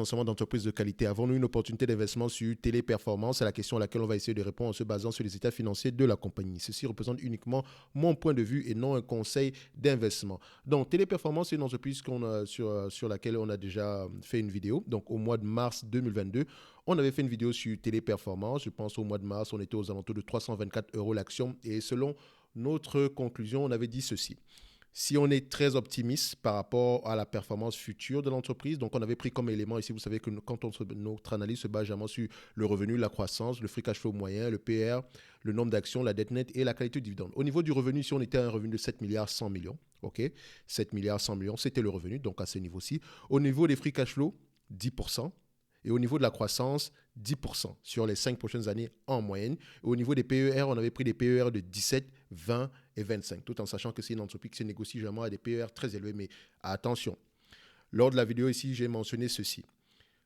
Financement d'entreprises de qualité. Avons-nous une opportunité d'investissement sur Téléperformance? C'est la question à laquelle on va essayer de répondre en se basant sur les états financiers de la compagnie. Ceci représente uniquement mon point de vue et non un conseil d'investissement. Donc, Téléperformance, c'est une entreprise sur laquelle on a déjà fait une vidéo. Donc, au mois de mars 2022, on avait fait une vidéo sur Téléperformance. Je pense au mois de mars, on était aux alentours de 324 € l'action. Et selon notre conclusion, on avait dit ceci. Si on est très optimiste par rapport à la performance future de l'entreprise, donc on avait pris comme élément ici, vous savez que notre analyse se base généralement sur le revenu, la croissance, le free cash flow moyen, le PR, le nombre d'actions, la dette nette et la qualité du dividende. Au niveau du revenu, ici on était à un revenu de 7 milliards 100 millions, ok, 7 milliards 100 millions, c'était le revenu, donc à ce niveau-ci. Au niveau des free cash flow, 10%. Et au niveau de la croissance, 10% sur les 5 prochaines années en moyenne. Et au niveau des PER, on avait pris des PER de 17, 20 et 25, tout en sachant que c'est une entreprise qui se négocie généralement à des PER très élevés. Mais attention, lors de la vidéo ici, j'ai mentionné ceci.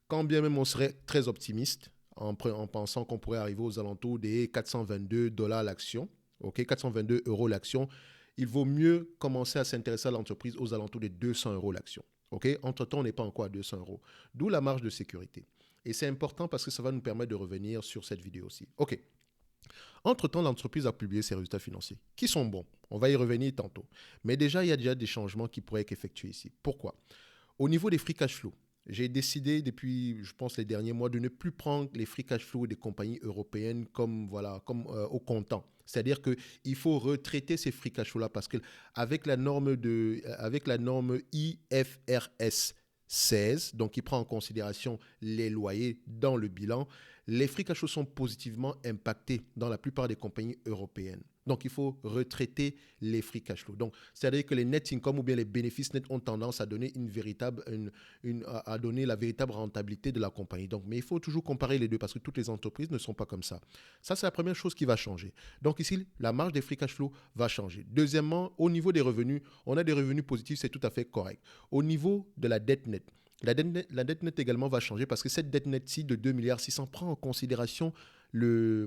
Quand bien même on serait très optimiste, en pensant qu'on pourrait arriver aux alentours des 422 $ l'action, ok, 422 € l'action, il vaut mieux commencer à s'intéresser à l'entreprise aux alentours de 200 € l'action. Okay? Entre-temps, on n'est pas encore à 200 €. D'où la marge de sécurité. Et c'est important parce que ça va nous permettre de revenir sur cette vidéo aussi. OK. Entre-temps, l'entreprise a publié ses résultats financiers, qui sont bons. On va y revenir tantôt. Mais déjà, il y a déjà des changements qui pourraient être effectués ici. Pourquoi? Au niveau des free cash flow, j'ai décidé depuis, je pense, les derniers mois de ne plus prendre les free cash flow des compagnies européennes comme au comptant. C'est-à-dire qu'il faut retraiter ces free cash flow-là parce qu'avec la norme IFRS 16, donc qui prend en considération les loyers dans le bilan, les free cash flow sont positivement impactés dans la plupart des compagnies européennes. Donc, il faut retraiter les free cash flow. Donc, c'est-à-dire que les net income ou bien les bénéfices nets ont tendance à donner à donner la véritable rentabilité de la compagnie. Donc, mais il faut toujours comparer les deux parce que toutes les entreprises ne sont pas comme ça. Ça, c'est la première chose qui va changer. Donc, ici, la marge des free cash flow va changer. Deuxièmement, au niveau des revenus, on a des revenus positifs, c'est tout à fait correct. Au niveau de la dette nette, la dette nette également va changer parce que cette dette nette-ci de 2 milliards 600 prend en considération les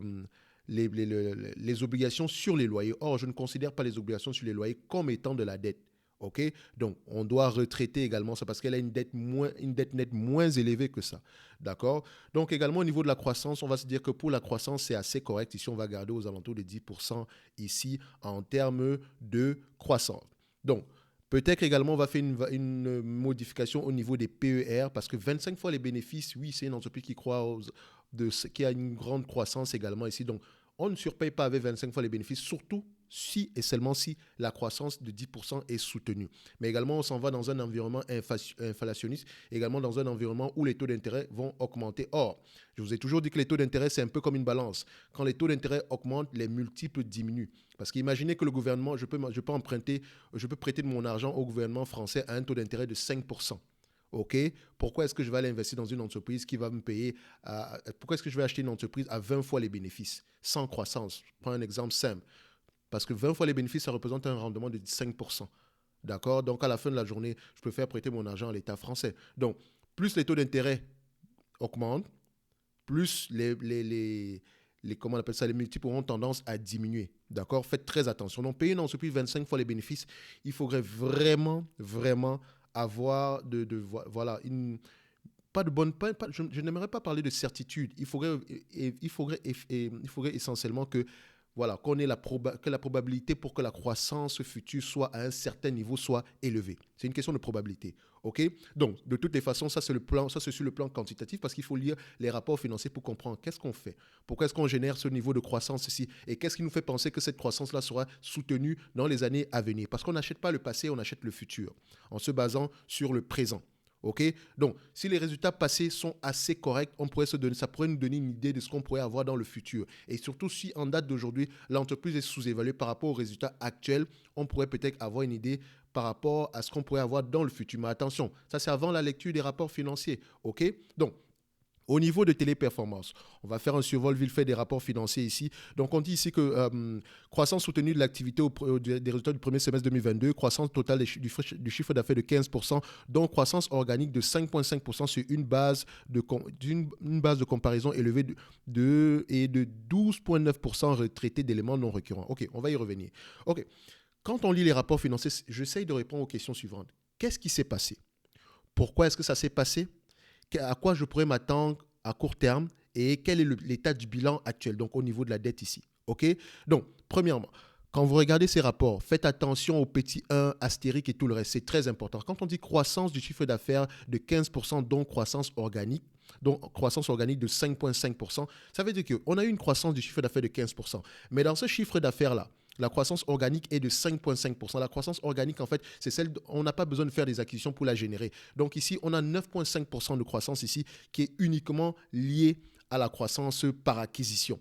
obligations sur les loyers. Or, je ne considère pas les obligations sur les loyers comme étant de la dette. OK? Donc, on doit retraiter également ça parce qu'elle a une dette nette moins élevée que ça. D'accord? Donc, également, au niveau de la croissance, on va se dire que pour la croissance, c'est assez correct. Ici, on va garder aux alentours de 10% ici en termes de croissance. Donc, peut-être également, on va faire une modification au niveau des PER parce que 25 fois les bénéfices, oui, c'est une entreprise qui a une grande croissance également ici. Donc, on ne surpaye pas avec 25 fois les bénéfices, surtout si et seulement si la croissance de 10% est soutenue. Mais également, on s'en va dans un environnement inflationniste, également dans un environnement où les taux d'intérêt vont augmenter. Or, je vous ai toujours dit que les taux d'intérêt, c'est un peu comme une balance. Quand les taux d'intérêt augmentent, les multiples diminuent. Parce qu'imaginez que le gouvernement, je peux prêter de mon argent au gouvernement français à un taux d'intérêt de 5%. OK? Pourquoi est-ce que je vais aller investir dans une entreprise qui va me payer pourquoi est-ce que je vais acheter une entreprise à 20 fois les bénéfices, sans croissance? Je prends un exemple simple. Parce que 20 fois les bénéfices, ça représente un rendement de 5%. D'accord? Donc, à la fin de la journée, je préfère prêter mon argent à l'État français. Donc, plus les taux d'intérêt augmentent, plus comment on appelle ça, les multiples auront tendance à diminuer. D'accord? Faites très attention. Donc, payer une entreprise 25 fois les bénéfices, il faudrait vraiment, vraiment avoir pas de bonne... je n'aimerais pas parler de certitude. Il faudrait essentiellement qu'on ait que la probabilité pour que la croissance future soit à un certain niveau soit élevée. C'est une question de probabilité. OK? Donc, de toutes les façons, ça c'est sur le plan quantitatif parce qu'il faut lire les rapports financiers pour comprendre qu'est-ce qu'on fait. Pourquoi est-ce qu'on génère ce niveau de croissance ici et qu'est-ce qui nous fait penser que cette croissance-là sera soutenue dans les années à venir. Parce qu'on n'achète pas le passé, on achète le futur en se basant sur le présent. OK? Donc, si les résultats passés sont assez corrects, ça pourrait nous donner une idée de ce qu'on pourrait avoir dans le futur. Et surtout, si en date d'aujourd'hui, l'entreprise est sous-évaluée par rapport aux résultats actuels, on pourrait peut-être avoir une idée par rapport à ce qu'on pourrait avoir dans le futur. Mais attention, ça c'est avant la lecture des rapports financiers. OK? Donc, au niveau de Téléperformance, on va faire un survol vite fait des rapports financiers ici. Donc, on dit ici que croissance soutenue de l'activité des résultats du premier semestre 2022, croissance totale du chiffre d'affaires de 15%, donc croissance organique de 5,5% sur une base de comparaison élevée et de 12,9% retraité d'éléments non récurrents. OK, on va y revenir. OK, quand on lit les rapports financiers, j'essaye de répondre aux questions suivantes. Qu'est-ce qui s'est passé? Pourquoi est-ce que ça s'est passé? à quoi je pourrais m'attendre à court terme et quel est l'état du bilan actuel, donc au niveau de la dette ici. OK? Donc, premièrement, quand vous regardez ces rapports, faites attention aux petits 1, astériques et tout le reste. C'est très important. Quand on dit croissance du chiffre d'affaires de 15%, donc croissance organique de 5,5%, ça veut dire qu'on a eu une croissance du chiffre d'affaires de 15%. Mais dans ce chiffre d'affaires-là, la croissance organique est de 5,5%. La croissance organique, en fait, c'est celle, on n'a pas besoin de faire des acquisitions pour la générer. Donc ici, on a 9,5% de croissance ici qui est uniquement liée à la croissance par acquisition.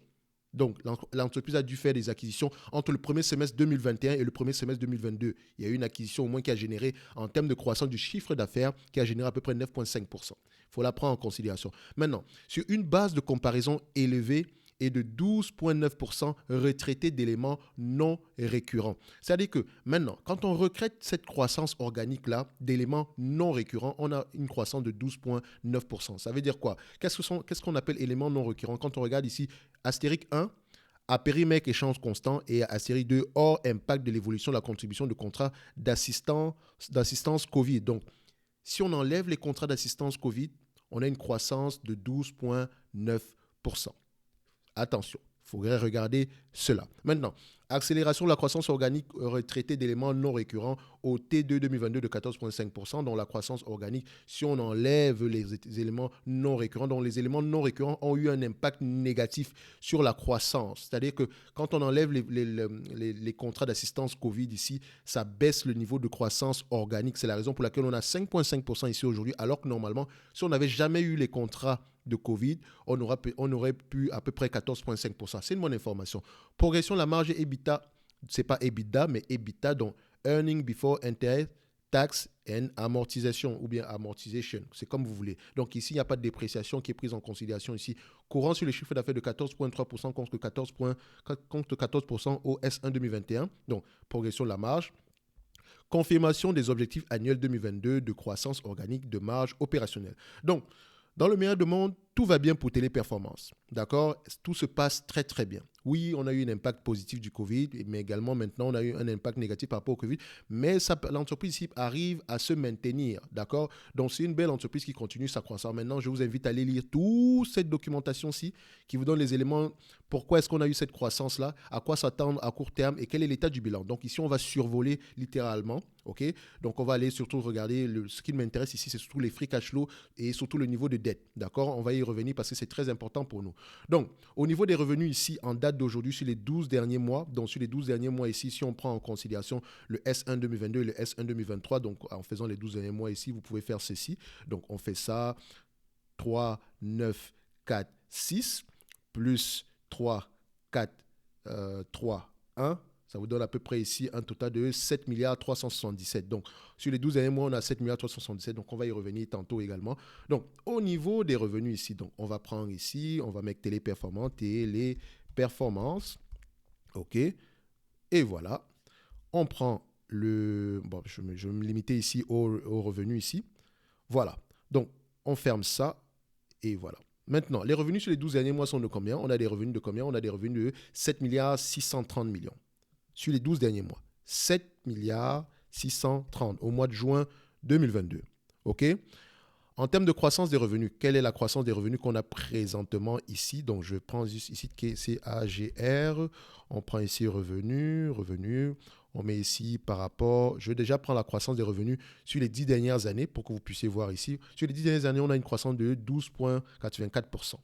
Donc, l'entreprise a dû faire des acquisitions entre le premier semestre 2021 et le premier semestre 2022. Il y a eu une acquisition au moins qui a généré, en termes de croissance du chiffre d'affaires, qui a généré à peu près 9,5%. Il faut la prendre en considération. Maintenant, sur une base de comparaison élevée et de 12,9% retraité d'éléments non récurrents. C'est-à-dire que maintenant, quand on recrète cette croissance organique-là d'éléments non récurrents, on a une croissance de 12,9%. Ça veut dire quoi? Qu'est-ce qu'on appelle éléments non récurrents? Quand on regarde ici, Astérique 1, à périmètre échange constant, et Astérique 2, hors impact de l'évolution de la contribution de contrats d'assistance COVID. Donc, si on enlève les contrats d'assistance COVID, on a une croissance de 12,9%. Attention, il faudrait regarder cela. Maintenant, accélération de la croissance organique retraitée d'éléments non récurrents au T2 2022 de 14,5%, dont la croissance organique, si on enlève les éléments non récurrents, dont les éléments non récurrents ont eu un impact négatif sur la croissance. C'est-à-dire que quand on enlève les contrats d'assistance COVID ici, ça baisse le niveau de croissance organique. C'est la raison pour laquelle on a 5,5% ici aujourd'hui, alors que normalement, si on n'avait jamais eu les contrats de COVID, on aurait pu à peu près 14,5%. C'est une bonne information. Progression de la marge EBITDA, ce n'est pas EBITDA, mais EBITDA, donc Earning Before Interest, Tax and Amortisation, ou bien Amortization, c'est comme vous voulez. Donc ici, il n'y a pas de dépréciation qui est prise en considération ici. Courant sur le chiffre d'affaires de 14,3% contre 14% au S1 2021. Donc, progression de la marge. Confirmation des objectifs annuels 2022 de croissance organique de marge opérationnelle. Donc, dans le meilleur des mondes, tout va bien pour Téléperformance. D'accord? Tout se passe très, très bien. Oui, on a eu un impact positif du Covid, mais également maintenant, on a eu un impact négatif par rapport au Covid. Mais l'entreprise ici arrive à se maintenir. D'accord? Donc, c'est une belle entreprise qui continue sa croissance. Maintenant, je vous invite à aller lire toute cette documentation-ci qui vous donne les éléments. Pourquoi est-ce qu'on a eu cette croissance-là? À quoi s'attendre à court terme? Et quel est l'état du bilan? Donc, ici, on va survoler littéralement. OK? Donc, on va aller surtout regarder, ce qui m'intéresse ici, c'est surtout les free cash flow et surtout le niveau de dette. D'accord? On va y revenir parce que c'est très important pour nous. Donc, au niveau des revenus ici, en date d'aujourd'hui, sur les 12 derniers mois, donc sur les 12 derniers mois ici, si on prend en considération le S1 2022 et le S1 2023, donc en faisant les 12 derniers mois ici, vous pouvez faire ceci. Donc, on fait ça 3, 9, 4, 6, plus 3, 4, 3, 1. Ça vous donne à peu près ici un total de 7 milliards 377. Donc, sur les 12 derniers mois, on a 7 milliards 377. Donc, on va y revenir tantôt également. Donc, au niveau des revenus ici, donc, on va prendre ici, on va mettre Téléperformance, Téléperformance. OK. Et voilà. On prend le... Bon, je vais me limiter ici au revenu ici. Voilà. Donc, on ferme ça et voilà. Maintenant, les revenus sur les 12 derniers mois sont de combien? On a des revenus de combien? On a des revenus de 7 milliards 630 millions. Sur les 12 derniers mois. 7 milliards 630 au mois de juin 2022. OK? En termes de croissance des revenus, quelle est la croissance des revenus qu'on a présentement ici? Donc, je prends ici CAGR. On prend ici revenu. On met ici par rapport... Je vais déjà prendre la croissance des revenus sur les 10 dernières années pour que vous puissiez voir ici. Sur les 10 dernières années, on a une croissance de 12,84%.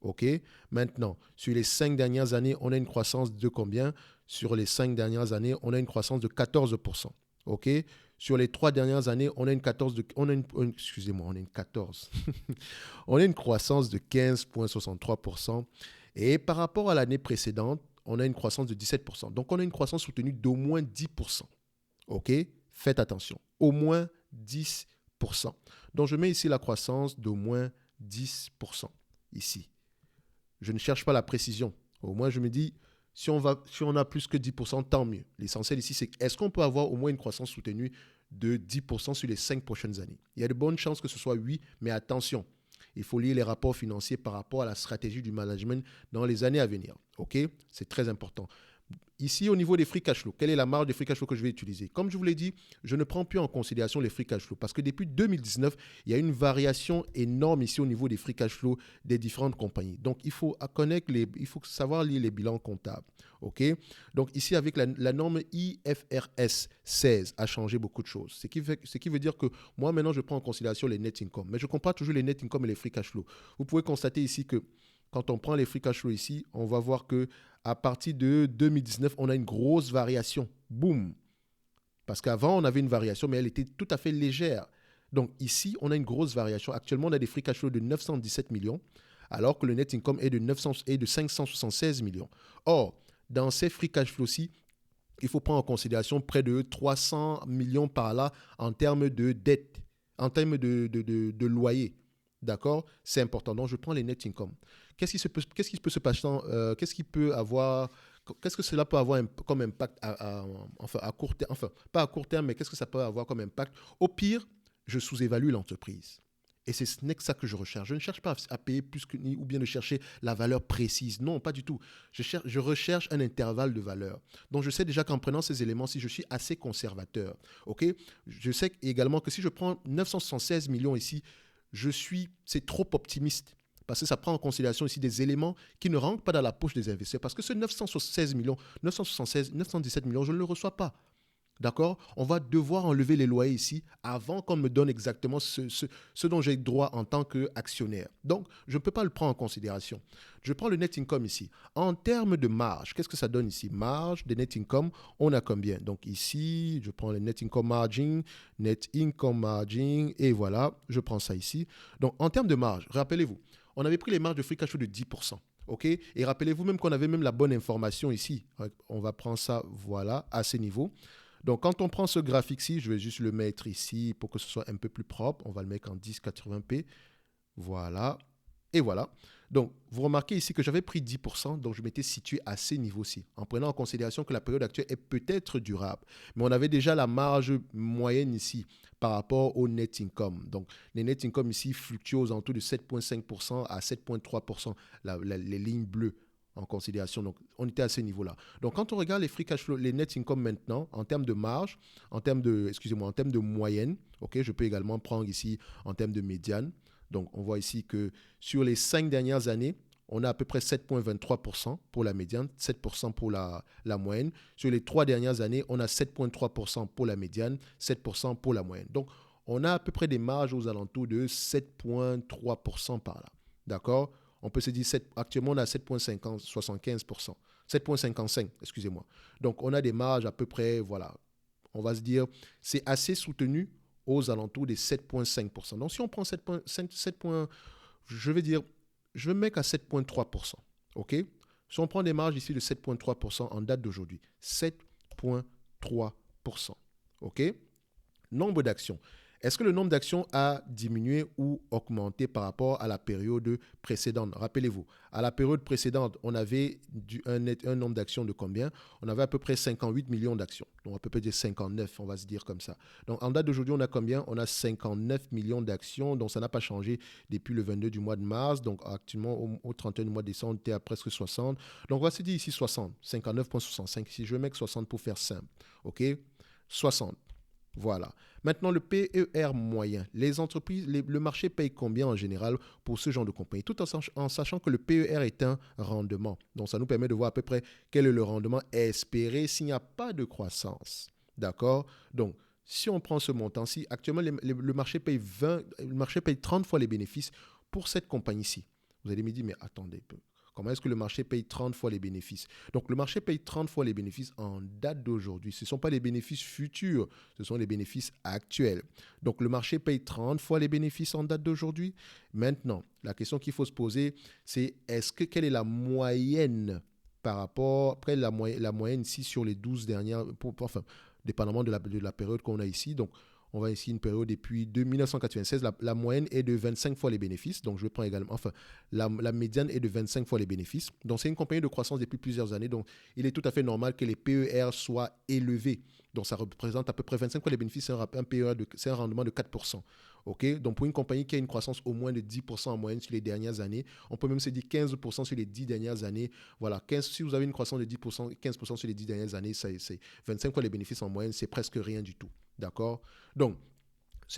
OK? Maintenant, sur les 5 dernières années, on a une croissance de combien? Sur les 5 dernières années, on a une croissance de 14%. OK? Sur les 3 dernières années, on a une croissance de 15,63%. Et par rapport à l'année précédente, on a une croissance de 17%. Donc, on a une croissance soutenue d'au moins 10%. OK? Faites attention. Au moins 10%. Donc, je mets ici la croissance d'au moins 10%. Ici. Je ne cherche pas la précision. Au moins, je me dis, si on a plus que 10%, tant mieux. L'essentiel ici, c'est est-ce qu'on peut avoir au moins une croissance soutenue de 10% sur les 5 prochaines années? Il y a de bonnes chances que ce soit oui, mais attention, il faut lire les rapports financiers par rapport à la stratégie du management dans les années à venir. OK? C'est très important. Ici, au niveau des free cash flow, quelle est la marge de free cash flow que je vais utiliser? Comme je vous l'ai dit, je ne prends plus en considération les free cash flow parce que depuis 2019, il y a une variation énorme ici au niveau des free cash flow des différentes compagnies. Donc, il faut savoir lire les bilans comptables. OK? Donc, ici, avec la norme IFRS 16 a changé beaucoup de choses. Ce qui veut dire que moi, maintenant, je prends en considération les net income. Mais je ne compare toujours les net income et les free cash flow. Vous pouvez constater ici que quand on prend les free cash flow ici, on va voir que à partir de 2019, on a une grosse variation. Boum. Parce qu'avant, on avait une variation, mais elle était tout à fait légère. Donc ici, on a une grosse variation. Actuellement, on a des free cash flow de 917 millions, alors que le net income est de 576 millions. Or, dans ces free cash flow-ci, il faut prendre en considération près de 300 millions par là en termes de dette, en termes de loyer. D'accord? C'est important. Donc, je prends les net income. Qu'est-ce qui peut se passer? Qu'est-ce que cela peut avoir comme impact à court terme? Enfin, pas à court terme, mais qu'est-ce que ça peut avoir comme impact? Au pire, je sous-évalue l'entreprise. Et ce n'est que ça que je recherche. Je ne cherche pas à payer plus que ou bien de chercher la valeur précise. Non, pas du tout. Je recherche un intervalle de valeur. Donc, je sais déjà qu'en prenant ces éléments, si je suis assez conservateur, ok, je sais également que si je prends 976 millions ici, c'est trop optimiste. Parce que ça prend en considération ici des éléments qui ne rentrent pas dans la poche des investisseurs. Parce que ce 976 millions, 917 millions, je ne le reçois pas. D'accord? On va devoir enlever les loyers ici avant qu'on me donne exactement ce dont j'ai droit en tant qu'actionnaire. Donc, je ne peux pas le prendre en considération. Je prends le net income ici. En termes de marge, qu'est-ce que ça donne ici? Marge de net income, on a combien? Donc ici, je prends le net income margin, et voilà, je prends ça ici. Donc, en termes de marge, rappelez-vous, on avait pris les marges de free cash flow de 10%. OK? Et rappelez-vous même qu'on avait même la bonne information ici. On va prendre ça, voilà, à ce niveau. Donc, quand on prend ce graphique-ci, je vais juste le mettre ici pour que ce soit un peu plus propre. On va le mettre en 1080p. Voilà. Et voilà. Donc, vous remarquez ici que j'avais pris 10%, donc je m'étais situé à ces niveaux-ci, en prenant en considération que la période actuelle est peut-être durable. Mais on avait déjà la marge moyenne ici par rapport au net income. Donc, les net income ici fluctuent aux alentours de 7,5% à 7,3%, les lignes bleues en considération. Donc, on était à ce niveau-là. Donc, quand on regarde les free cash flow, les net income maintenant, en termes de marge, en termes de moyenne, ok, je peux également prendre ici en termes de médiane. Donc, on voit ici que sur les 5 dernières années, on a à peu près 7,23% pour la médiane, 7% pour la moyenne. Sur les 3 dernières années, on a 7,3% pour la médiane, 7% pour la moyenne. Donc, on a à peu près des marges aux alentours de 7,3% par là. D'accord? On peut se dire, actuellement, on a 7,75%. 7,55, excusez-moi. Donc, on a des marges à peu près, voilà, on va se dire, c'est assez soutenu aux alentours des 7,5%. Donc, si on prend 7 je vais dire, je vais mettre à 7,3%. OK? Si on prend des marges ici de 7,3% en date d'aujourd'hui, 7,3%. OK? Nombre d'actions. Est-ce que le nombre d'actions a diminué ou augmenté par rapport à la période précédente? Rappelez-vous, à la période précédente, on avait un nombre d'actions de combien? On avait à peu près 58 millions d'actions. Donc, à peu près 59, on va se dire comme ça. Donc, en date d'aujourd'hui, on a combien? On a 59 millions d'actions. Donc, ça n'a pas changé depuis le 22 du mois de mars. Donc, actuellement, au 31 du mois de décembre, on était à presque 60. Donc, on va se dire ici 60, 59,65. Si je vais mettre 60 pour faire simple. OK? 60. Voilà. Maintenant, le PER moyen. Les entreprises, le marché paye combien en général pour ce genre de compagnie? Tout en sachant que le PER est un rendement. Donc, ça nous permet de voir à peu près quel est le rendement espéré s'il n'y a pas de croissance. D'accord? Donc, si on prend ce montant-ci, actuellement, le marché paye 30 fois les bénéfices pour cette compagnie-ci. Vous allez me dire, mais attendez, comment est-ce que le marché paye 30 fois les bénéfices? Donc, le marché paye 30 fois les bénéfices en date d'aujourd'hui. Ce ne sont pas les bénéfices futurs, ce sont les bénéfices actuels. Donc, le marché paye 30 fois les bénéfices en date d'aujourd'hui. Maintenant, la question qu'il faut se poser, c'est quelle est la moyenne par rapport, après la moyenne ici sur les 12 dernières, enfin, dépendamment de la période qu'on a ici. Donc, on va ici une période depuis 1996, la moyenne est de 25 fois les bénéfices. Donc, je prends également, enfin, la médiane est de 25 fois les bénéfices. Donc, c'est une compagnie de croissance depuis plusieurs années. Donc, il est tout à fait normal que les PER soient élevés. Donc, ça représente à peu près 25 fois les bénéfices. C'est un PER c'est un rendement de 4%. OK? Donc, pour une compagnie qui a une croissance au moins de 10% en moyenne sur les dernières années, on peut même se dire 15% sur les 10 dernières années. Voilà, si vous avez une croissance de 10%, 15% sur les 10 dernières années, c'est 25 fois les bénéfices en moyenne, c'est presque rien du tout. D'accord? Donc,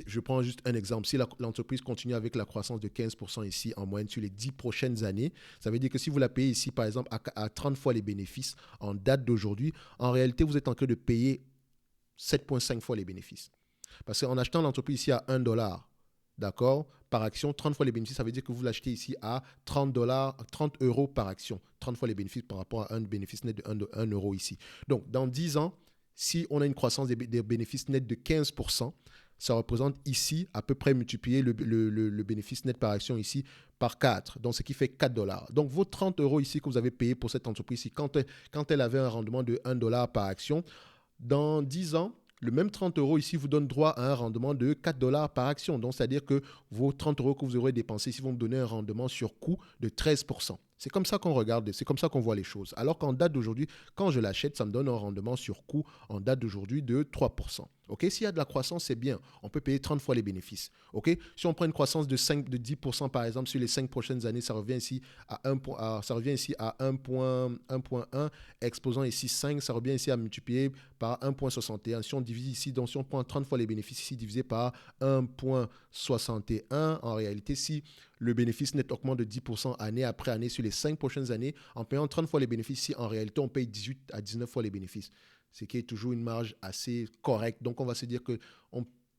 je prends juste un exemple. Si l'entreprise continue avec la croissance de 15% ici en moyenne sur les 10 prochaines années, ça veut dire que si vous la payez ici, par exemple, à 30 fois les bénéfices en date d'aujourd'hui, en réalité, vous êtes en train de payer 7,5 fois les bénéfices. Parce qu'en achetant l'entreprise ici à 1 dollar, d'accord, par action, 30 fois les bénéfices, ça veut dire que vous l'achetez ici à 30 dollars, 30 euros par action. 30 fois les bénéfices par rapport à un bénéfice net de 1 euro ici. Donc, dans 10 ans, si on a une croissance des bénéfices nets de 15%, ça représente ici à peu près multiplier le bénéfice net par action ici par 4, donc ce qui fait 4 dollars. Donc vos 30 euros ici que vous avez payé pour cette entreprise ici, quand elle avait un rendement de 1 dollar par action, dans 10 ans, le même 30 euros ici vous donne droit à un rendement de 4 dollars par action. Donc, c'est-à-dire que vos 30 euros que vous aurez dépensés ici vont vous donner un rendement sur coût de 13%. C'est comme ça qu'on regarde, c'est comme ça qu'on voit les choses. Alors qu'en date d'aujourd'hui, quand je l'achète, ça me donne un rendement sur coût en date d'aujourd'hui de 3%. OK? S'il y a de la croissance, c'est bien. On peut payer 30 fois les bénéfices. OK? Si on prend une croissance de 10% par exemple sur les 5 prochaines années, ça revient ici à 1,1, exposant ici 5, ça revient ici à multiplier par 1,61. Si on divise ici, donc si on prend 30 fois les bénéfices ici divisé par 1,61, en réalité, si le bénéfice net augmente de 10% année après année sur les 5 prochaines années, en payant 30 fois les bénéfices ici, en réalité, on paye 18 à 19 fois les bénéfices. Ce qui est toujours une marge assez correcte. Donc, on va se dire que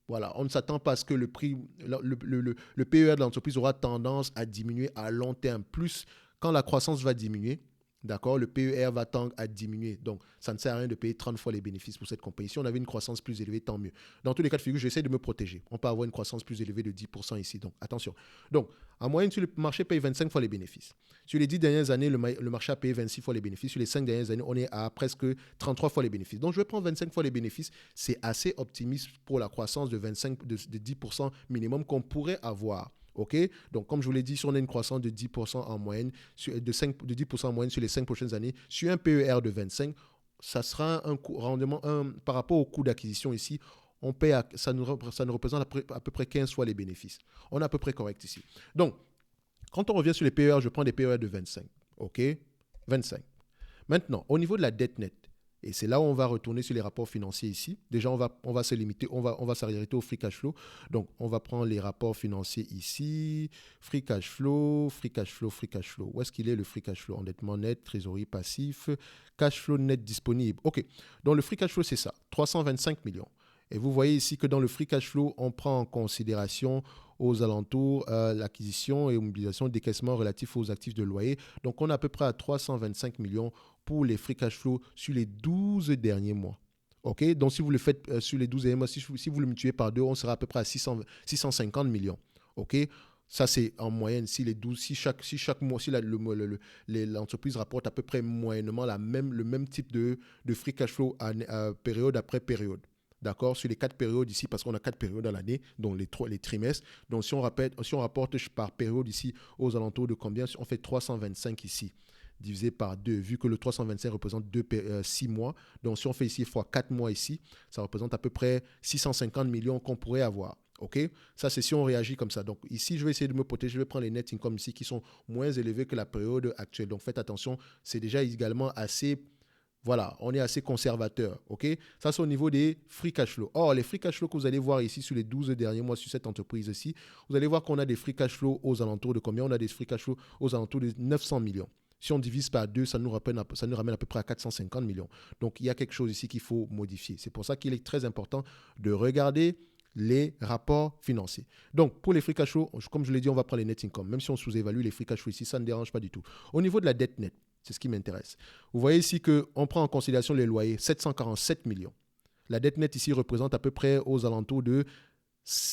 voilà, on ne s'attend pas à ce que le prix, le PER de l'entreprise aura tendance à diminuer à long terme. Plus, quand la croissance va diminuer, d'accord, le PER va tendre à diminuer. Donc, ça ne sert à rien de payer 30 fois les bénéfices pour cette compagnie. Si on avait une croissance plus élevée, tant mieux. Dans tous les cas de figure, j'essaie de me protéger. On peut avoir une croissance plus élevée de 10% ici. Donc, attention. Donc, en moyenne, sur le marché paye 25 fois les bénéfices. Sur les 10 dernières années, le marché a payé 26 fois les bénéfices. Sur les 5 dernières années, on est à presque 33 fois les bénéfices. Donc, je vais prendre 25 fois les bénéfices. C'est assez optimiste pour la croissance de 10% minimum qu'on pourrait avoir. OK? Donc, comme je vous l'ai dit, si on a une croissance de 10% en moyenne, de 10% en moyenne sur les 5 prochaines années, sur un PER de 25, ça sera un rendement, par rapport au coût d'acquisition ici, on paye ça nous représente à peu près 15 fois les bénéfices. On est à peu près correct ici. Donc, quand on revient sur les PER, je prends des PER de 25. OK? 25. Maintenant, au niveau de la dette nette, et c'est là où on va retourner sur les rapports financiers ici. Déjà, on va se limiter, on va s'arrêter au free cash flow. Donc, on va prendre les rapports financiers ici. Free cash flow, free cash flow, free cash flow. Où est-ce qu'il est le free cash flow? Endettement net, trésorerie passif, cash flow net disponible. OK. Donc, le free cash flow, c'est ça. 325 millions. Et vous voyez ici que dans le free cash flow, on prend en considération aux alentours l'acquisition et mobilisation de décaissements relatifs aux actifs de loyer. Donc, on est à peu près à 325 millions pour les free cash flow sur les 12 derniers mois. OK? Donc, si vous le faites sur les 12 derniers mois, si vous le multipliez par 2, on sera à peu près à 650 millions. OK? Ça, c'est en moyenne. Si chaque mois, si l'entreprise rapporte à peu près moyennement le même type de free cash flow période après période. D'accord, sur les 4 périodes ici, parce qu'on a 4 périodes dans l'année, donc les trimestres. Donc, si on rapporte par période ici aux alentours de combien? On fait 325 ici, divisé par 2, vu que le 325 représente 6 mois. Donc, si on fait ici x 4 mois ici, ça représente à peu près 650 millions qu'on pourrait avoir. OK? Ça, c'est si on réagit comme ça. Donc, ici, je vais essayer de me protéger. Je vais prendre les net income ici qui sont moins élevés que la période actuelle. Donc, faites attention. C'est déjà également assez... Voilà, on est assez conservateur, OK? Ça, c'est au niveau des free cash flow. Or, les free cash flow que vous allez voir ici sur les 12 derniers mois sur cette entreprise-ci, vous allez voir qu'on a des free cash flow aux alentours de combien? On a des free cash flow aux alentours de 900 millions. Si on divise par 2, ça nous ramène à peu près à 450 millions. Donc, il y a quelque chose ici qu'il faut modifier. C'est pour ça qu'il est très important de regarder les rapports financiers. Donc, pour les free cash flow, comme je l'ai dit, on va prendre les net income. Même si on sous-évalue les free cash flow ici, ça ne dérange pas du tout. Au niveau de la dette nette, c'est ce qui m'intéresse. Vous voyez ici qu'on prend en considération les loyers, 747 millions. La dette nette ici représente à peu près aux alentours de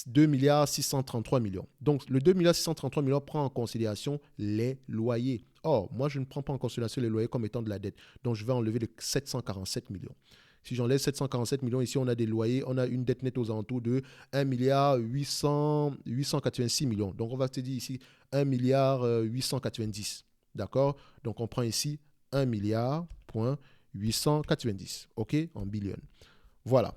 2 milliards 633 millions. Donc, le 2 milliards 633 millions prend en considération les loyers. Or, moi, je ne prends pas en considération les loyers comme étant de la dette. Donc, je vais enlever les 747 millions. Si j'enlève 747 millions, ici, on a des loyers, on a une dette nette aux alentours de 1 milliard 886 millions. Donc, on va se dire ici 1 milliard 890. D'accord? Donc, on prend ici 1 milliard 890, OK, en billion. Voilà.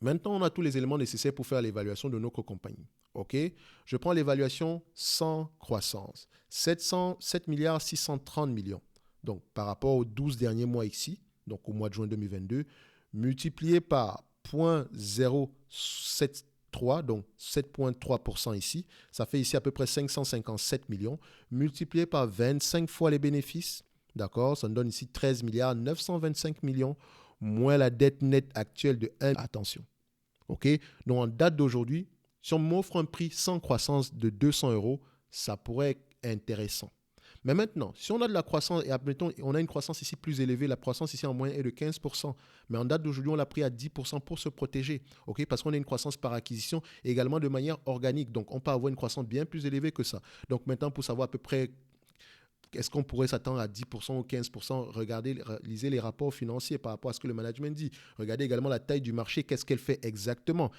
Maintenant, on a tous les éléments nécessaires pour faire l'évaluation de notre compagnie. OK? Je prends l'évaluation sans croissance. 7 milliards 630 millions. Donc, par rapport aux 12 derniers mois ici, donc au mois de juin 2022, multiplié par 0,073, donc 7,3% ici, ça fait ici à peu près 557 millions, multiplié par 25 fois les bénéfices, d'accord, ça nous donne ici 13 milliards 925 millions, moins la dette nette actuelle de 1. Attention, ok? Donc en date d'aujourd'hui, si on m'offre un prix sans croissance de 200 euros, ça pourrait être intéressant. Mais maintenant, si on a de la croissance, et admettons, on a une croissance ici plus élevée, la croissance ici en moyenne est de 15%, mais en date d'aujourd'hui, on l'a pris à 10% pour se protéger, ok? Parce qu'on a une croissance par acquisition et également de manière organique. Donc, on peut avoir une croissance bien plus élevée que ça. Donc, maintenant, pour savoir à peu près est-ce qu'on pourrait s'attendre à 10% ou 15%, regardez, lisez les rapports financiers par rapport à ce que le management dit. Regardez également la taille du marché, qu'est-ce qu'elle fait exactement.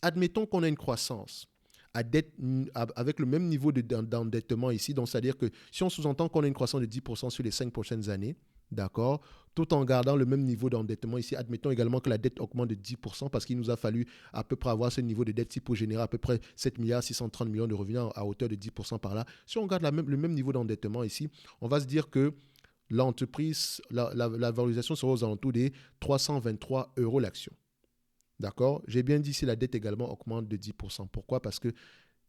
Admettons qu'on a une croissance avec le même niveau d'endettement ici. Donc, c'est-à-dire que si on sous-entend qu'on a une croissance de 10% sur les 5 prochaines années, d'accord, tout en gardant le même niveau d'endettement ici, admettons également que la dette augmente de 10% parce qu'il nous a fallu à peu près avoir ce niveau de dette pour générer à peu près 7 milliards 630 millions de revenus à hauteur de 10% par là. Si on garde le même niveau d'endettement ici, on va se dire que l'entreprise, la valorisation sera aux alentours des 323 euros l'action. D'accord? J'ai bien dit si la dette également augmente de 10%. Pourquoi? Parce que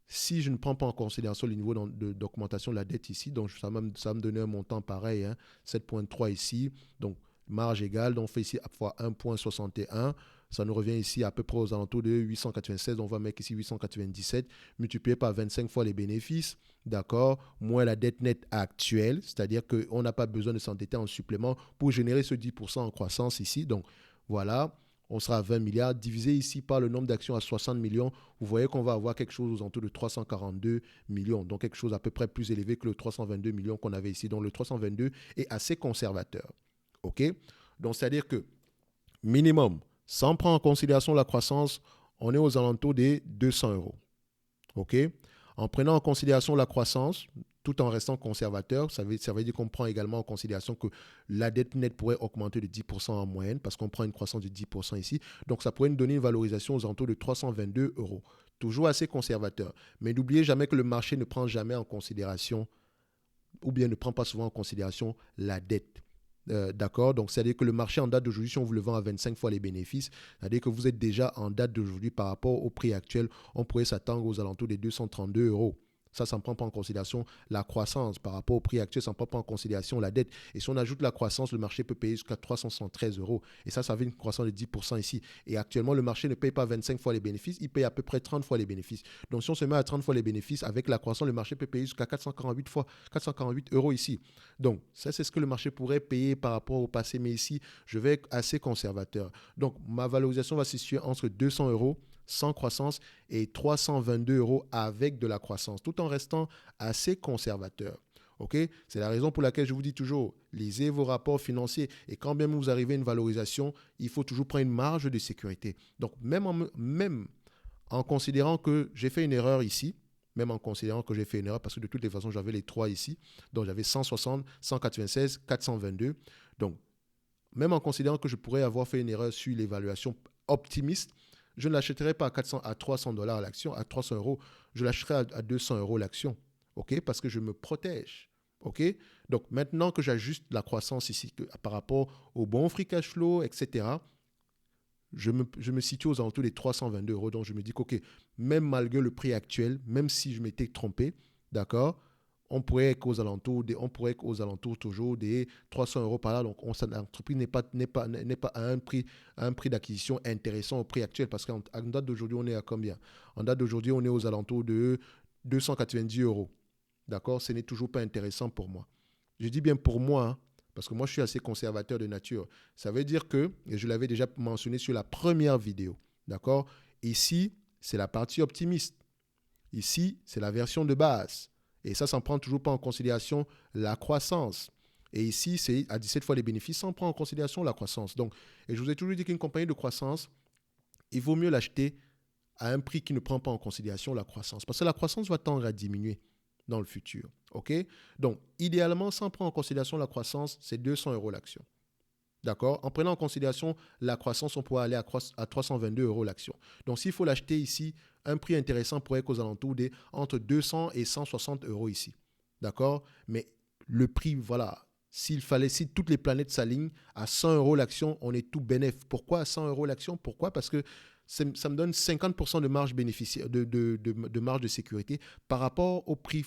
si je ne prends pas en considération le niveau d'augmentation de la dette ici, donc ça va me donner un montant pareil, hein, 7,3 ici, donc marge égale, donc on fait ici fois 1,61, ça nous revient ici à peu près aux alentours de 896, on va mettre ici 897, multiplié par 25 fois les bénéfices, d'accord, moins la dette nette actuelle, c'est-à-dire qu'on n'a pas besoin de s'endetter en supplément pour générer ce 10% en croissance ici, donc voilà. On sera à 20 milliards, divisé ici par le nombre d'actions à 60 millions, vous voyez qu'on va avoir quelque chose aux alentours de 342 millions, donc quelque chose à peu près plus élevé que le 322 millions qu'on avait ici. Donc le 322 est assez conservateur. OK? Donc c'est-à-dire que minimum, sans prendre en considération la croissance, on est aux alentours des 200 euros. OK? En prenant en considération la croissance, tout en restant conservateur, ça veut dire qu'on prend également en considération que la dette nette pourrait augmenter de 10% en moyenne parce qu'on prend une croissance de 10% ici. Donc, ça pourrait nous donner une valorisation aux alentours de 322 euros. Toujours assez conservateur. Mais n'oubliez jamais que le marché ne prend jamais en considération ou bien ne prend pas souvent en considération la dette. D'accord? Donc, c'est-à-dire que le marché en date d'aujourd'hui, si on vous le vend à 25 fois les bénéfices, c'est-à-dire que vous êtes déjà en date d'aujourd'hui par rapport au prix actuel, on pourrait s'attendre aux alentours des 232 euros. Ça ne prend pas en considération la croissance par rapport au prix actuel, ça ne prend pas en considération la dette. Et si on ajoute la croissance, le marché peut payer jusqu'à 373 euros. Et ça fait une croissance de 10% ici. Et actuellement, le marché ne paye pas 25 fois les bénéfices, il paye à peu près 30 fois les bénéfices. Donc si on se met à 30 fois les bénéfices, avec la croissance, le marché peut payer jusqu'à 448 euros ici. Donc ça, c'est ce que le marché pourrait payer par rapport au passé. Mais ici, je vais être assez conservateur. Donc ma valorisation va se situer entre 200 euros sans croissance et 322 euros avec de la croissance, tout en restant assez conservateur. Okay? C'est la raison pour laquelle je vous dis toujours, lisez vos rapports financiers et quand bien vous arrivez à une valorisation, il faut toujours prendre une marge de sécurité. Donc, même en considérant que j'ai fait une erreur ici, parce que de toutes les façons, j'avais les trois ici, donc j'avais 160, 196, 422. Donc, même en considérant que je pourrais avoir fait une erreur sur l'évaluation optimiste, je ne l'achèterai pas à 300 dollars l'action, à 300 euros. Je l'achèterai à 200 euros l'action. OK? Parce que je me protège. OK? Donc, maintenant que j'ajuste la croissance ici par rapport au bon free cash flow, etc., je me situe aux alentours des 322 euros. Donc, je me dis que, même malgré le prix actuel, même si je m'étais trompé, d'accord, on pourrait être aux alentours toujours des 300 euros par là. Donc, l'entreprise n'est pas à un prix d'acquisition intéressant au prix actuel. Parce qu'en date d'aujourd'hui, on est à combien? En date d'aujourd'hui, on est aux alentours de 290 euros. D'accord? Ce n'est toujours pas intéressant pour moi. Je dis bien pour moi, hein, parce que moi, je suis assez conservateur de nature. Ça veut dire que, et je l'avais déjà mentionné sur la première vidéo, d'accord? Ici, c'est la partie optimiste. Ici, c'est la version de base. Et ça ne prend toujours pas en considération la croissance. Et ici, c'est à 17 fois les bénéfices sans prendre en considération la croissance. Donc, et je vous ai toujours dit qu'une compagnie de croissance, il vaut mieux l'acheter à un prix qui ne prend pas en considération la croissance. Parce que la croissance va tendre à diminuer dans le futur. OK? Donc, idéalement, sans prendre en considération la croissance, c'est 200 euros l'action. D'accord? En prenant en considération la croissance, on pourrait aller à 322 euros l'action. Donc, s'il faut l'acheter ici un prix intéressant pourrait être aux alentours des entre 200 et 160 euros ici. D'accord? Mais le prix, voilà, si toutes les planètes s'alignent, à 100 euros l'action, on est tout bénéf. Pourquoi à 100 euros l'action? Pourquoi? Parce que ça me donne 50% de marge bénéficiaire, de marge de sécurité par rapport au prix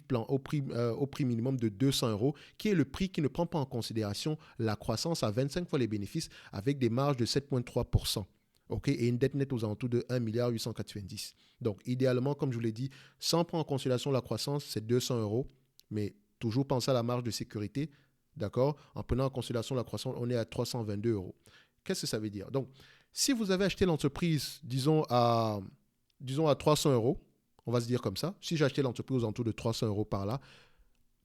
minimum de 200 euros, qui est le prix qui ne prend pas en considération la croissance à 25 fois les bénéfices avec des marges de 7,3%. OK, et une dette nette aux alentours de 1,890 milliard. Donc, idéalement, comme je vous l'ai dit, sans prendre en considération la croissance, c'est 200 euros, mais toujours penser à la marge de sécurité, d'accord? En prenant en considération la croissance, on est à 322 euros. Qu'est-ce que ça veut dire? Donc, si vous avez acheté l'entreprise, disons à 300 euros, on va se dire comme ça, si j'ai acheté l'entreprise aux alentours de 300 euros par là,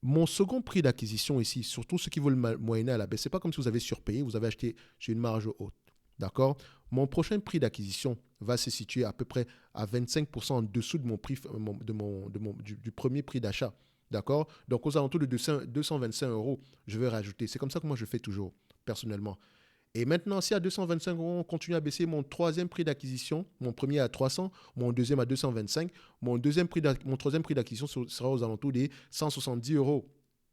mon second prix d'acquisition ici, surtout ceux qui veulent moyenner à la baisse, ce n'est pas comme si vous avez surpayé, vous avez acheté sur une marge haute. D'accord? Mon prochain prix d'acquisition va se situer à peu près à 25% en dessous de mon prix, du premier prix d'achat. D'accord? Donc, aux alentours de 225 euros, je vais rajouter. C'est comme ça que moi, je fais toujours, personnellement. Et maintenant, si à 225 euros, on continue à baisser mon troisième prix d'acquisition, mon premier à 300, mon deuxième à 225, mon troisième prix d'acquisition sera aux alentours des 170 euros.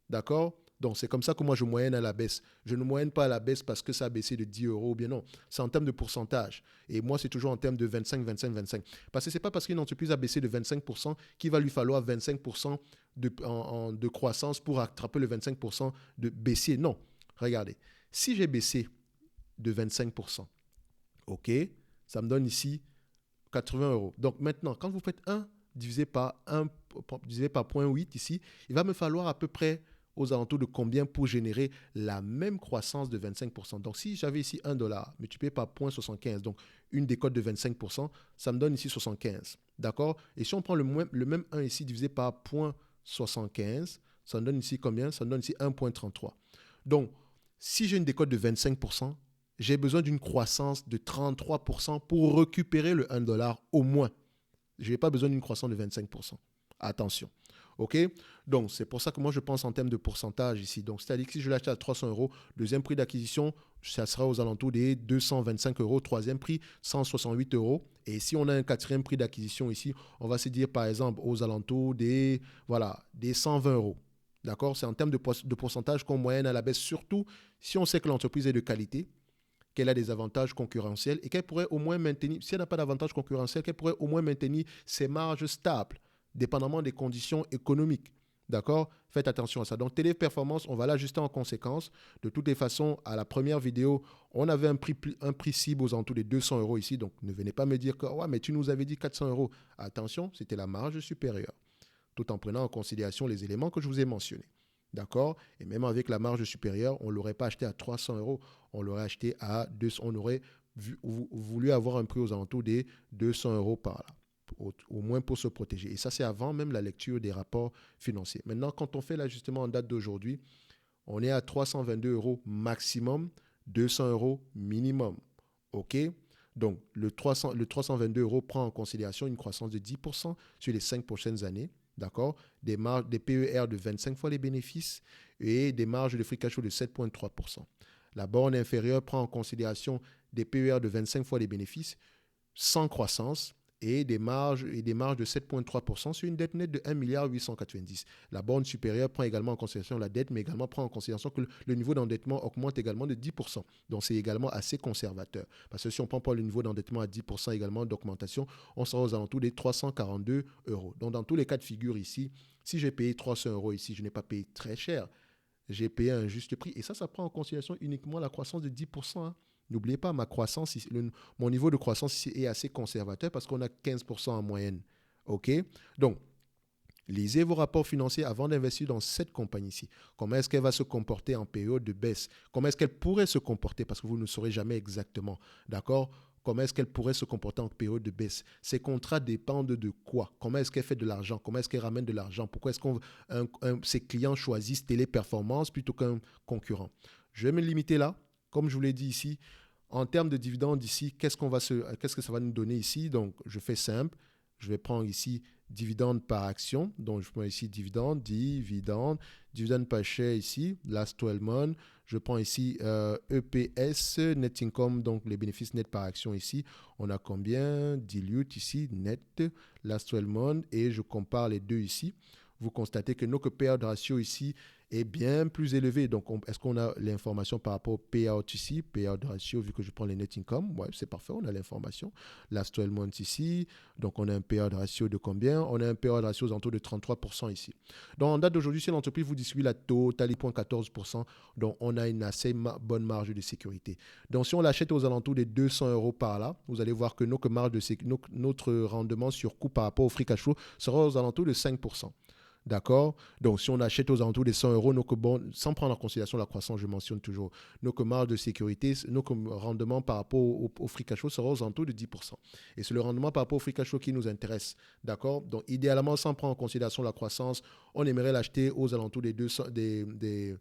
D'accord? Donc, c'est comme ça que moi, je moyenne à la baisse. Je ne moyenne pas à la baisse parce que ça a baissé de 10 euros ou bien non. C'est en termes de pourcentage. Et moi, c'est toujours en termes de 25, 25, 25. Parce que ce n'est pas parce qu'une entreprise a baissé de 25% qu'il va lui falloir 25% de croissance pour rattraper le 25% de baissier. Non. Regardez. Si j'ai baissé de 25%, OK, ça me donne ici 80 euros. Donc, maintenant, quand vous faites 1 divisé par 0,8 ici, il va me falloir à peu près aux alentours de combien pour générer la même croissance de 25%. Donc, si j'avais ici $1 multiplié par 0,75, donc une décote de 25%, ça me donne ici 75. D'accord? Et si on prend le même 1 ici divisé par 0,75, ça me donne ici combien? Ça me donne ici 1,33. Donc, si j'ai une décote de 25%, j'ai besoin d'une croissance de 33% pour récupérer le $1 au moins. Je n'ai pas besoin d'une croissance de 25%. Attention. OK? Donc, c'est pour ça que moi, je pense en termes de pourcentage ici. Donc, c'est-à-dire que si je l'achète à 300 euros, deuxième prix d'acquisition, ça sera aux alentours des 225 euros. Troisième prix, 168 euros. Et si on a un quatrième prix d'acquisition ici, on va se dire, par exemple, aux alentours des 120 euros. D'accord? C'est en termes de pourcentage qu'on moyenne à la baisse, surtout si on sait que l'entreprise est de qualité, qu'elle a des avantages concurrentiels et qu'elle pourrait au moins maintenir, si elle n'a pas d'avantages concurrentiels, qu'elle pourrait au moins maintenir ses marges stables, dépendamment des conditions économiques. D'accord? Faites attention à ça. Donc, Téléperformance, on va l'ajuster en conséquence. De toutes les façons, à la première vidéo, on avait un prix cible aux alentours des 200 euros ici. Donc, ne venez pas me dire que ouais, mais tu nous avais dit 400 euros. Attention, c'était la marge supérieure, tout en prenant en considération les éléments que je vous ai mentionnés. D'accord? Et même avec la marge supérieure, on ne l'aurait pas acheté à 300 euros. On l'aurait acheté à 200. On aurait voulu avoir un prix aux alentours des 200 euros par là, au moins pour se protéger. Et ça, c'est avant même la lecture des rapports financiers. Maintenant, quand on fait l'ajustement en date d'aujourd'hui, on est à 322 euros maximum, 200 euros minimum. OK? Donc, le 322 euros prend en considération une croissance de 10% sur les 5 prochaines années. D'accord? Des PER de 25 fois les bénéfices et des marges de free cash flow de 7,3%. La borne inférieure prend en considération des PER de 25 fois les bénéfices sans croissance et des marges de 7,3% sur une dette nette de 1,890 milliard. La borne supérieure prend également en considération la dette, mais également prend en considération que le niveau d'endettement augmente également de 10%. Donc, c'est également assez conservateur. Parce que si on ne prend pas le niveau d'endettement à 10% également d'augmentation, on sera aux alentours des 342 euros. Donc, dans tous les cas de figure ici, si j'ai payé 300 euros ici, je n'ai pas payé très cher. J'ai payé un juste prix. Et ça prend en considération uniquement la croissance de 10%. Hein. N'oubliez pas, ma croissance, mon niveau de croissance ici est assez conservateur parce qu'on a 15% en moyenne. OK? Donc, lisez vos rapports financiers avant d'investir dans cette compagnie-ci. Comment est-ce qu'elle va se comporter en période de baisse? Comment est-ce qu'elle pourrait se comporter? Parce que vous ne saurez jamais exactement. D'accord? Comment est-ce qu'elle pourrait se comporter en période de baisse? Ces contrats dépendent de quoi? Comment est-ce qu'elle fait de l'argent? Comment est-ce qu'elle ramène de l'argent? Pourquoi est-ce que ses clients choisissent Téléperformance plutôt qu'un concurrent? Je vais me limiter là. Comme je vous l'ai dit ici, en termes de dividendes ici, qu'est-ce que ça va nous donner ici? Donc, je fais simple. Je vais prendre ici dividende par action. Donc, je prends ici dividende par share ici, last 12 months. Je prends ici EPS, Net Income, donc les bénéfices nets par action ici. On a combien? Dilute ici, net, last 12 months, et je compare les deux ici. Vous constatez que notre payout ratio ici est bien plus élevé. Donc, est-ce qu'on a l'information par rapport au payout ici? Payout ratio, vu que je prends les net income, ouais, c'est parfait, on a l'information. Last 12 months ici, donc on a un payout ratio de combien? On a un payout ratio aux alentours de 33% ici. Donc, en date d'aujourd'hui, si l'entreprise vous distribue la totale 0,14%, donc on a une assez bonne marge de sécurité. Donc, si on l'achète aux alentours des 200 euros par là, vous allez voir que notre rendement sur coût par rapport au free cash flow sera aux alentours de 5%. D'accord? Donc, si on achète aux alentours des 100 euros, sans prendre en considération la croissance, je mentionne toujours, nos marge de sécurité, nos rendement par rapport au free cash flow sera aux alentours de 10%. Et c'est le rendement par rapport au free cash flow qui nous intéresse. D'accord? Donc, idéalement, sans prendre en considération la croissance, on aimerait l'acheter aux alentours des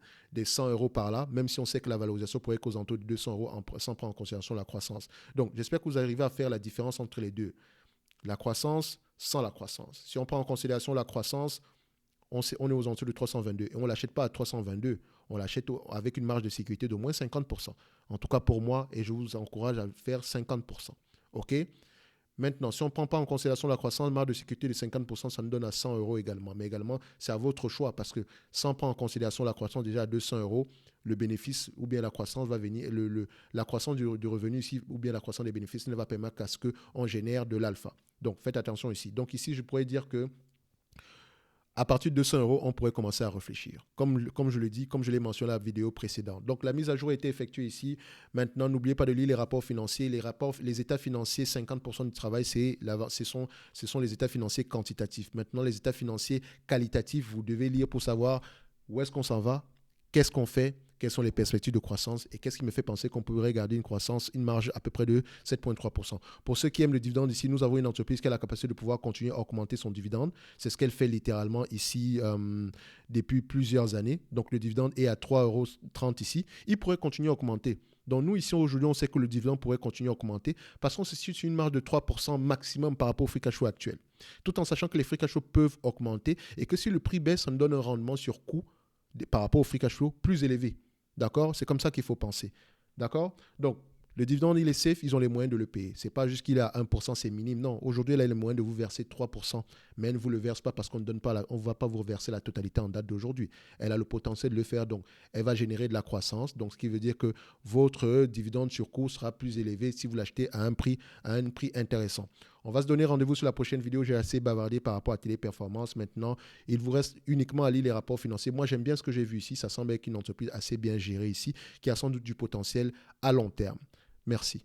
100 euros par là, même si on sait que la valorisation pourrait être aux alentours de 200 euros sans prendre en considération la croissance. Donc, j'espère que vous arrivez à faire la différence entre les deux. La croissance sans la croissance. Si on prend en considération la croissance, on est aux alentours de 322 et on ne l'achète pas à 322, on l'achète avec une marge de sécurité d'au moins 50%. En tout cas pour moi, et je vous encourage à faire 50%. OK? Maintenant, si on ne prend pas en considération la croissance, marge de sécurité de 50%, ça nous donne à 100 euros également. Mais également, c'est à votre choix parce que sans prendre en considération la croissance déjà à 200 euros, le bénéfice ou bien la croissance va venir, la croissance du revenu ici ou bien la croissance des bénéfices ne va permettre qu'à ce qu'on génère de l'alpha. Donc, faites attention ici. Donc ici, je pourrais dire que à partir de 200 euros, on pourrait commencer à réfléchir. Comme je le dis, comme je l'ai mentionné dans la vidéo précédente. Donc, la mise à jour a été effectuée ici. Maintenant, n'oubliez pas de lire les rapports financiers. Les états financiers, 50% du travail, ce sont les états financiers quantitatifs. Maintenant, les états financiers qualitatifs, vous devez lire pour savoir où est-ce qu'on s'en va, qu'est-ce qu'on fait, quelles sont les perspectives de croissance et qu'est-ce qui me fait penser qu'on pourrait garder une marge à peu près de 7,3%. Pour ceux qui aiment le dividende ici, nous avons une entreprise qui a la capacité de pouvoir continuer à augmenter son dividende. C'est ce qu'elle fait littéralement ici depuis plusieurs années. Donc le dividende est à 3,30 € ici. Il pourrait continuer à augmenter. Donc nous, ici, aujourd'hui, on sait que le dividende pourrait continuer à augmenter parce qu'on se situe sur une marge de 3% maximum par rapport au free cash flow actuel. Tout en sachant que les free cash flow peuvent augmenter et que si le prix baisse, ça nous donne un rendement sur coût par rapport au free cash flow plus élevé. D'accord? C'est comme ça qu'il faut penser. D'accord? Donc, le dividende, il est safe, ils ont les moyens de le payer. Ce n'est pas juste qu'il est à 1%, c'est minime. Non, aujourd'hui, elle a les moyens de vous verser 3%, mais elle ne vous le verse pas parce qu'on ne va pas vous reverser la totalité en date d'aujourd'hui. Elle a le potentiel de le faire, donc elle va générer de la croissance, donc ce qui veut dire que votre dividende sur cours sera plus élevé si vous l'achetez à un prix intéressant. On va se donner rendez-vous sur la prochaine vidéo. J'ai assez bavardé par rapport à Téléperformance. Maintenant, il vous reste uniquement à lire les rapports financiers. Moi, j'aime bien ce que j'ai vu ici. Ça semble être une entreprise assez bien gérée ici, qui a sans doute du potentiel à long terme. Merci.